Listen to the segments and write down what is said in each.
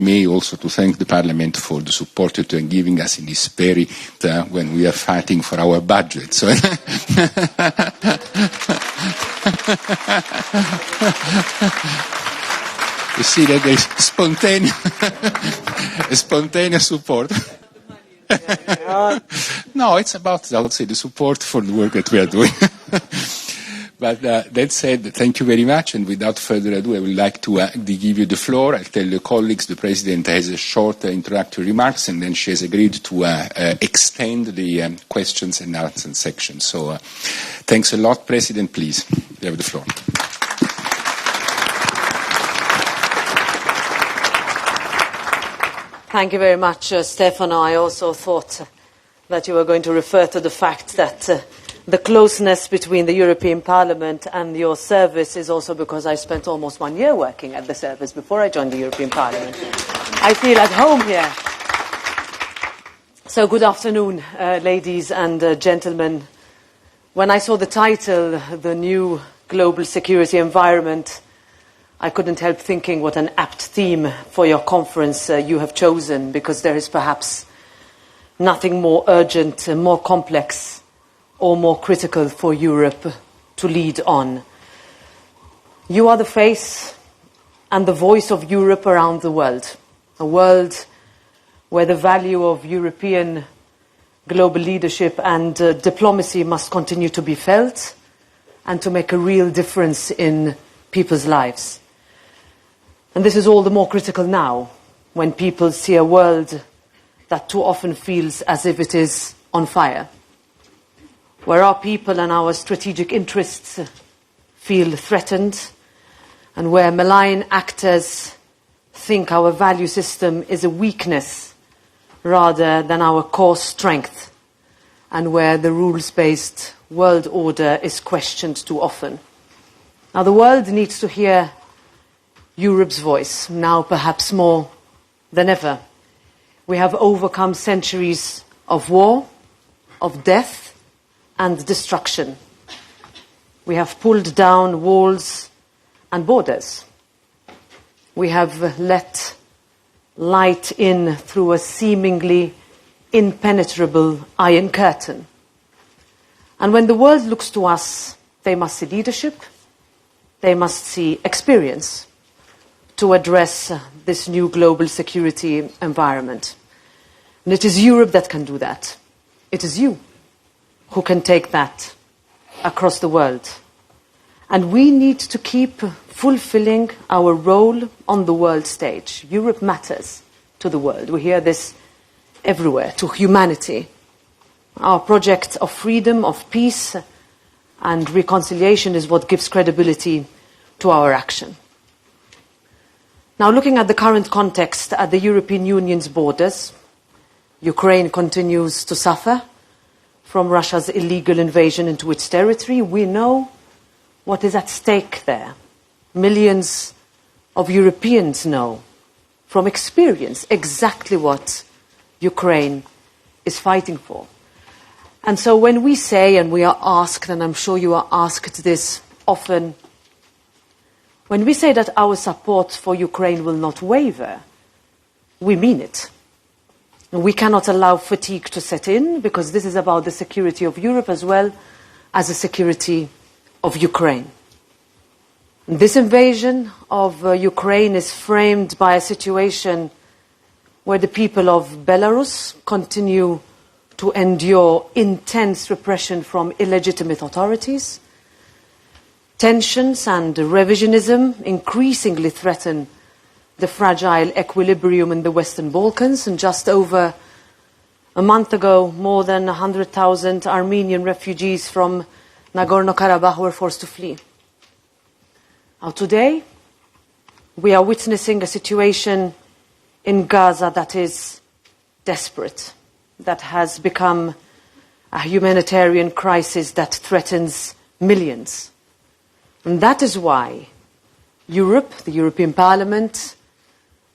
may also to thank the Parliament for the support it is giving us in this spirit when we are fighting for our budget. So you see that there is spontaneous support. No, it's about, I would say, the support for the work that we are doing. But that said, thank you very much. And without further ado, I would like to give you the floor. I'll tell the colleagues the President has a short introductory remarks, and then she has agreed to extend the questions and answers section. So thanks a lot, President. Please, you have the floor. Thank you very much, Stefano. I also thought that you were going to refer to the fact that the closeness between the European Parliament and your service is also because I spent almost 1 year working at the service before I joined the European Parliament. I feel at home here. So good afternoon, ladies and gentlemen. When I saw the title, The New Global Security Environment, I couldn't help thinking what an apt theme for your conference you have chosen, because there is perhaps nothing more urgent, more complex, or more critical for Europe to lead on. You are the face and the voice of Europe around the world, a world where the value of European global leadership and diplomacy must continue to be felt and to make a real difference in people's lives. And this is all the more critical now, when people see a world that too often feels as if it is on fire, where our people and our strategic interests feel threatened, and where malign actors think our value system is a weakness rather than our core strength, and where the rules-based world order is questioned too often. Now, the world needs to hear Europe's voice, now perhaps more than ever. We have overcome centuries of war, of death, and destruction. We have pulled down walls and borders. We have let light in through a seemingly impenetrable iron curtain. And when the world looks to us, they must see leadership, they must see experience to address this new global security environment. And it is Europe that can do that. It is you who can take that across the world. And we need to keep fulfilling our role on the world stage. Europe matters to the world. We hear this everywhere, to humanity. Our project of freedom, of peace, and reconciliation is what gives credibility to our action. Now, looking at the current context at the European Union's borders, Ukraine continues to suffer from Russia's illegal invasion into its territory. We know what is at stake there. Millions of Europeans know from experience exactly what Ukraine is fighting for. And so when we say, and we are asked, and I'm sure you are asked this often, when we say that our support for Ukraine will not waver, we mean it. We cannot allow fatigue to set in, because this is about the security of Europe as well as the security of Ukraine. This invasion of Ukraine is framed by a situation where the people of Belarus continue to endure intense repression from illegitimate authorities. Tensions and revisionism increasingly threaten the fragile equilibrium in the Western Balkans, and just over a month ago, more than 100,000 Armenian refugees from Nagorno-Karabakh were forced to flee. Now today, we are witnessing a situation in Gaza that is desperate, that has become a humanitarian crisis that threatens millions. And that is why Europe, the European Parliament,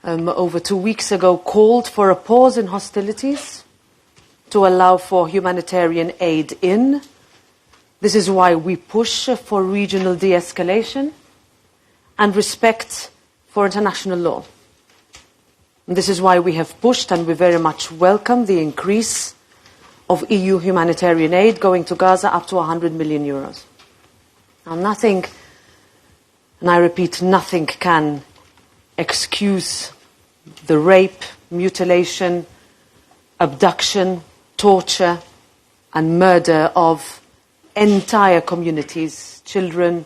over 2 weeks ago called for a pause in hostilities to allow for humanitarian aid in. This is why we push for regional de-escalation and respect for international law. And this is why we have pushed, and we very much welcome the increase of EU humanitarian aid going to Gaza up to 100 million euros. Now nothing, and I repeat, nothing can excuse the rape, mutilation, abduction, torture, and murder of entire communities, children,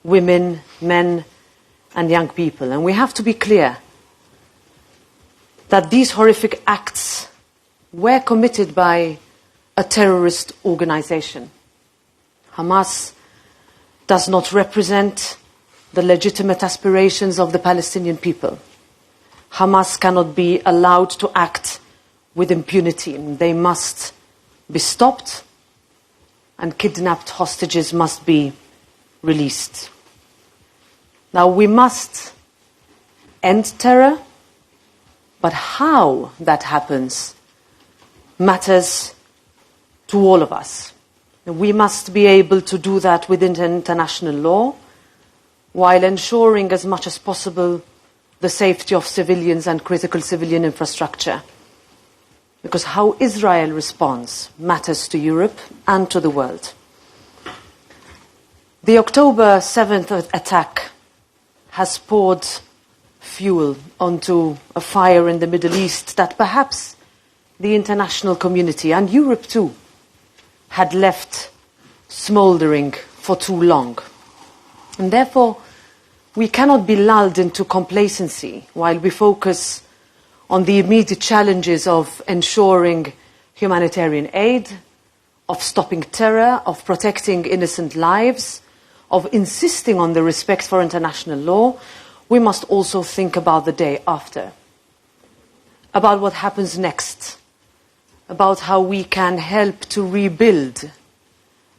women, men, and young people. And we have to be clear that these horrific acts were committed by a terrorist organization. Hamas does not represent the legitimate aspirations of the Palestinian people. Hamas cannot be allowed to act with impunity. They must be stopped, and kidnapped hostages must be released. Now, we must end terror, but how that happens matters to all of us. We must be able to do that within international law, while ensuring as much as possible the safety of civilians and critical civilian infrastructure. Because how Israel responds matters to Europe and to the world. The October 7th attack has poured fuel onto a fire in the Middle East that perhaps the international community, and Europe too, had left smouldering for too long. And therefore, we cannot be lulled into complacency while we focus on the immediate challenges of ensuring humanitarian aid, of stopping terror, of protecting innocent lives, of insisting on the respect for international law. We must also think about the day after, about what happens next, about how we can help to rebuild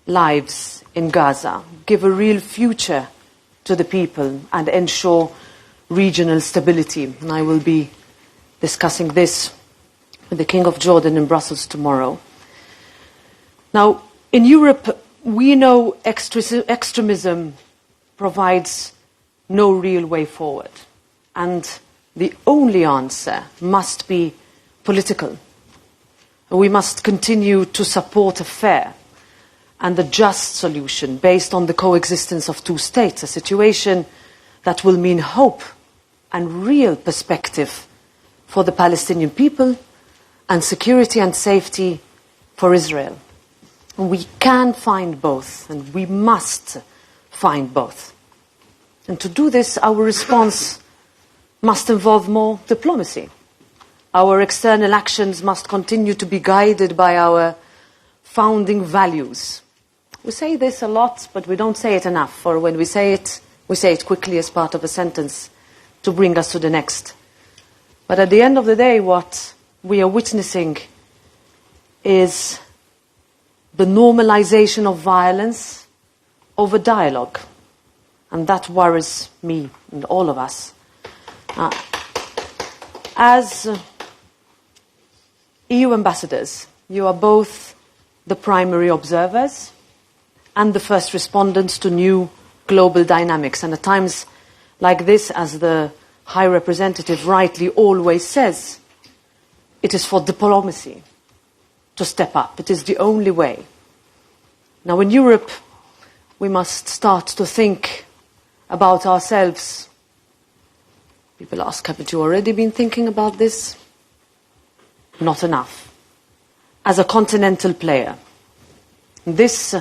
lives in Gaza, give a real future to the people, and ensure regional stability. And I will be discussing this with the King of Jordan in Brussels tomorrow. Now, in Europe, we know extremism provides no real way forward, and the only answer must be political. We must continue to support a fair and a just solution based on the coexistence of two states, a situation that will mean hope and real perspective for the Palestinian people and security and safety for Israel. We can find both, and we must find both. And to do this, our response must involve more diplomacy. Our external actions must continue to be guided by our founding values. We say this a lot, but we don't say it enough, or when we say it quickly as part of a sentence to bring us to the next. But at the end of the day, what we are witnessing is the normalization of violence over dialogue. And that worries me and all of us. As EU ambassadors, you are both the primary observers and the first respondents to new global dynamics. And at times like this, as the High Representative rightly always says, it is for diplomacy to step up. It is the only way. Now, in Europe, we must start to think about ourselves. People ask, haven't you already been thinking about this? Not enough. As a continental player, this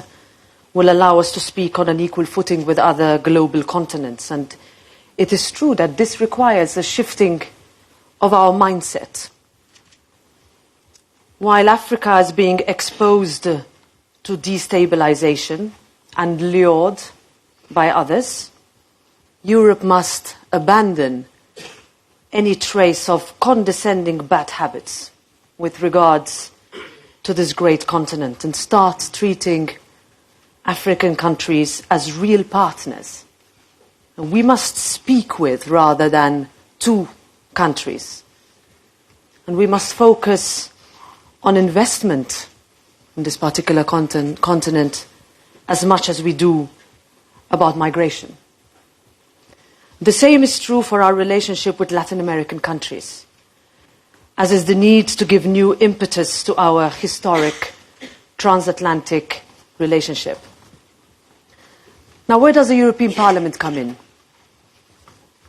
will allow us to speak on an equal footing with other global continents. And it is true that this requires a shifting of our mindset. While Africa is being exposed to destabilization and lured by others, Europe must abandon any trace of condescending bad habits with regards to this great continent and start treating African countries as real partners. And we must speak with rather than to countries. And we must focus on investment in this particular continent as much as we do about migration. The same is true for our relationship with Latin American countries. as is the need to give new impetus to our historic transatlantic relationship. Now, where does the European Parliament come in?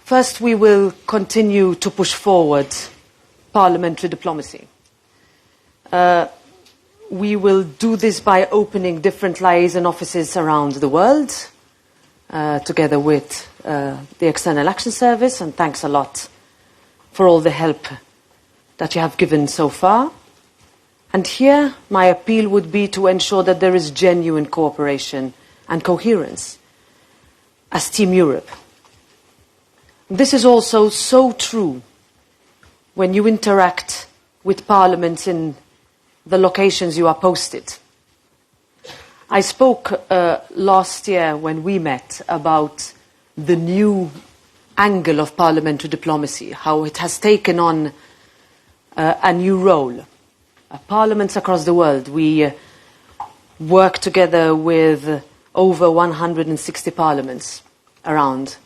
First, we will continue to push forward parliamentary diplomacy. We will do this by opening different liaison offices around the world, together with the External Action Service, and thanks a lot for all the help that you have given so far. And here, my appeal would be to ensure that there is genuine cooperation and coherence as Team Europe. This is also so true when you interact with parliaments in the locations you are posted. I spoke last year when we met about the new angle of parliamentary diplomacy, how it has taken on a new role. Parliaments across the world, we work together with over 160 parliaments around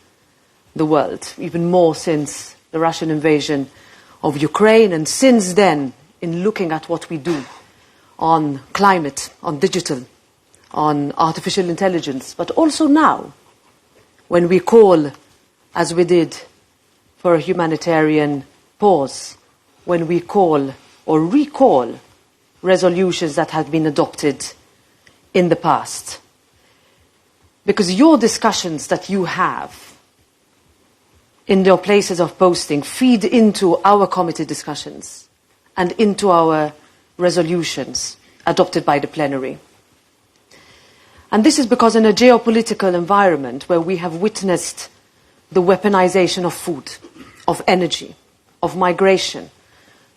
the world, even more since the Russian invasion of Ukraine, and since then, in looking at what we do on climate, on digital, on artificial intelligence, but also now, when we call, as we did, for a humanitarian pause, when we call or recall resolutions that have been adopted in the past. Because your discussions that you have in your places of posting feed into our committee discussions and into our resolutions adopted by the plenary. And this is because in a geopolitical environment where we have witnessed the weaponization of food, of energy, of migration,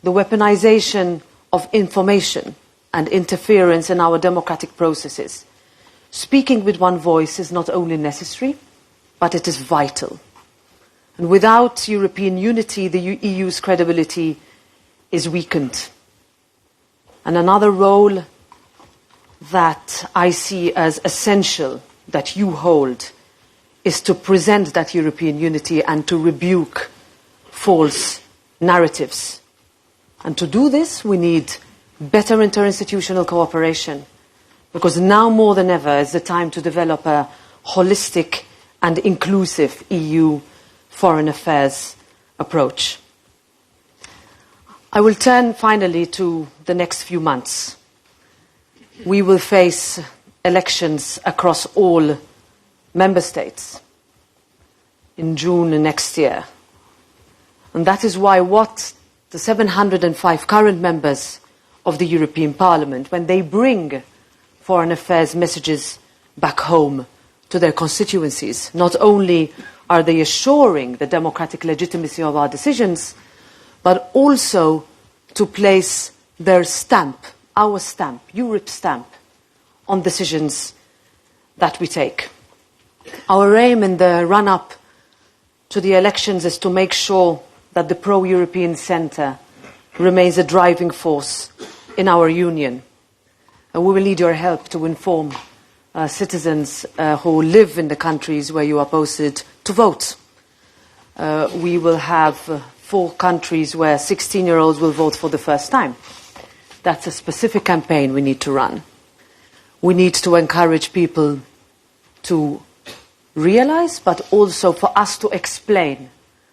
the weaponization of information and interference in our democratic processes, speaking with one voice is not only necessary, but it is vital. And without European unity, the EU's credibility is weakened. And another role that I see as essential that you hold is to present that European unity and to rebuke false narratives. And to do this, we need better interinstitutional cooperation, because now more than ever is the time to develop a holistic and inclusive EU foreign affairs approach. I will turn finally to the next few months. We will face elections across all member states in June next year. And that is why what the 705 current members of the European Parliament, when they bring foreign affairs messages back home to their constituencies, not only are they assuring the democratic legitimacy of our decisions, but also to place their stamp, our stamp, Europe's stamp, on decisions that we take. Our aim in the run-up to the elections is to make sure that the pro-European centre remains a driving force in our union. And we will need your help to inform citizens who live in the countries where you are posted to vote. We will have 4 countries where 16-year-olds will vote for the first time. That's a specific campaign we need to run. We need to encourage people to realize, but also for us to explain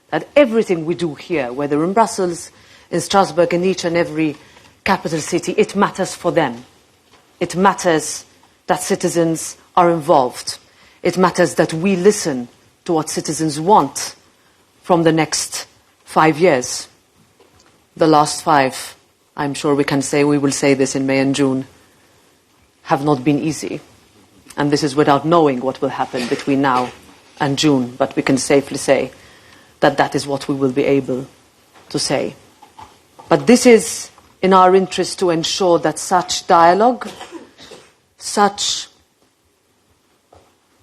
that everything we do here, whether in Brussels, in Strasbourg, in each and every capital city, it matters for them. It matters that citizens are involved. It matters that we listen to what citizens want from the next 5 years. The last 5, I'm sure we can say, we will say this in May and June, have not been easy. And this is without knowing what will happen between now and June, but we can safely say that that is what we will be able to say. But this is in our interest to ensure that such dialogue, such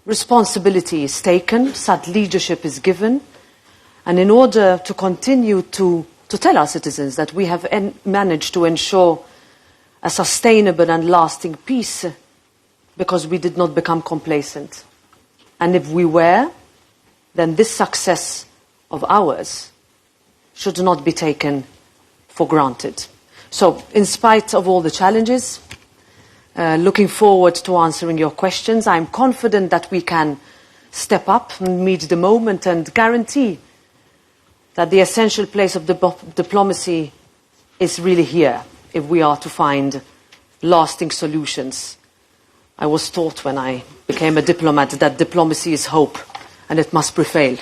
responsibility is taken, such leadership is given, and in order to continue to tell our citizens that we have managed to ensure a sustainable and lasting peace because we did not become complacent. And if we were, then this success of ours should not be taken for granted. So, in spite of all the challenges, looking forward to answering your questions, I'm confident that we can step up and meet the moment and guarantee that the essential place of diplomacy is really here if we are to find lasting solutions. I was taught when I became a diplomat that diplomacy is hope and it must prevail.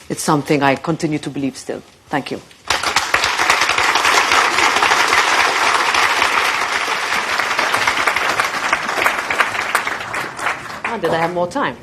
It's something I continue to believe still. Thank you. Did I have more time?